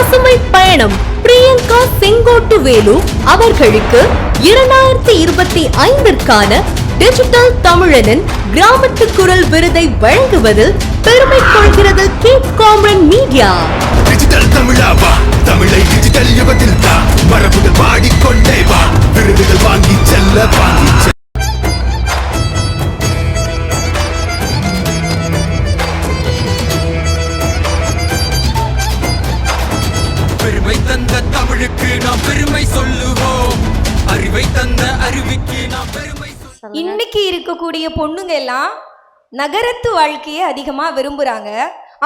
பசுமை பயணம் பிரியங்கா செங்கோட்டுவேலு அவர்களுக்கு 2025ற்கான டிஜிட்டல் தமிழனின் கிராமத்து குரல் விருதை வழங்குவதில் பெருமை கொள்கிறது கேப் காம்ரன் மீடியா. டிஜிட்டல் தமிழாவா, தமிழை டிஜிட்டல் யுகத்தில் வா, மரபுகள் பாடிக்கொண்டே வா, விருதுகள் வாங்கி செல்ல பெருமை தந்த தமிழுக்கு நாம் பெருமை சொல்லுவோம், அறிவை தந்த அருவிக்கு நாம் பெருமை. இன்னைக்கு இருக்கக்கூடிய பொண்ணுங்க எல்லாம் நகரத்து வாழ்க்கையை அதிகமா விரும்புறாங்க.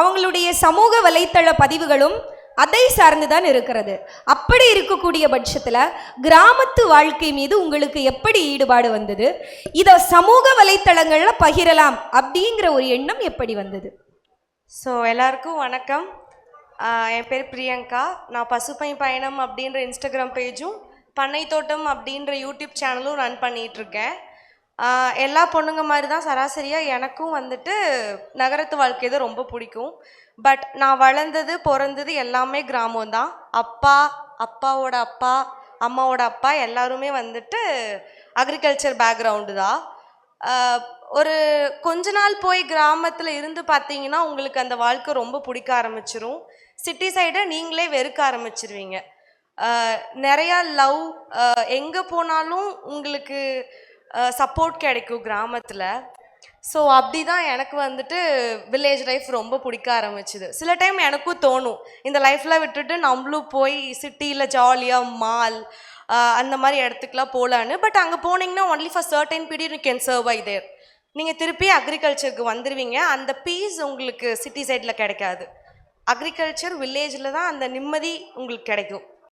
அவங்களுடைய சமூக வலைத்தள பதிவுகளும் அதை சார்ந்துதான் இருக்கிறது. அப்படி இருக்கக்கூடிய பட்சத்துல கிராமத்து வாழ்க்கை மீது உங்களுக்கு எப்படி ஈடுபாடு வந்தது? இதை சமூக வலைத்தளங்கள்ல பகிரலாம் அப்படிங்கிற ஒரு எண்ணம் எப்படி வந்தது? எல்லாருக்கும் வணக்கம். என் பேர் பிரியங்கா. நான் பசுமை பயணம் அப்படின்ற இன்ஸ்டாகிராம் பேஜும் பண்ணை தோட்டம் அப்படின்ற யூடியூப் சேனலும் ரன் பண்ணிகிட்ருக்கேன். எல்லா பொண்ணுங்க மாதிரி தான் சராசரியாக எனக்கும் வந்துட்டு நகரத்து வாழ்க்கை தான் ரொம்ப பிடிக்கும். பட் நான் வளர்ந்தது பிறந்தது எல்லாமே கிராமம் தான். அப்பாவோட அப்பா, அம்மாவோட அப்பா எல்லாருமே வந்துட்டு அக்ரிகல்ச்சர் பேக்ரவுண்டு தான். ஒரு கொஞ்ச நாள் போய் கிராமத்தில் இருந்து பார்த்தீங்கன்னா உங்களுக்கு அந்த வாழ்க்கை ரொம்ப பிடிக்க ஆரம்பிச்சிரும். சிட்டி சைடை நீங்களே வெறுக்க ஆரம்பிச்சிருவீங்க. நிறையா லவ், எங்கே போனாலும் உங்களுக்கு சப்போர்ட் கிடைக்கும் கிராமத்தில். ஸோ அப்படி தான் எனக்கு வந்துட்டு வில்லேஜ் லைஃப் ரொம்ப பிடிக்க ஆரம்பிச்சுது. சில டைம் எனக்கும் தோணும் இந்த லைஃப்பில் விட்டுட்டு நம்மளும் போய் சிட்டியில் ஜாலியாக மால் அந்த மாதிரி இடத்துக்குலாம் போகலான்னு. பட் அங்கே போனீங்கன்னா only for certain period you can survive there. நீங்கள் திருப்பி அக்ரிகல்ச்சருக்கு வந்துடுவீங்க. அந்த பீஸ் உங்களுக்கு சிட்டி சைடில் கிடைக்காது. அக்ரிகல்ச்சர் வில்லேஜில் தான் அந்த நிம்மதி உங்களுக்கு கிடைக்கும்.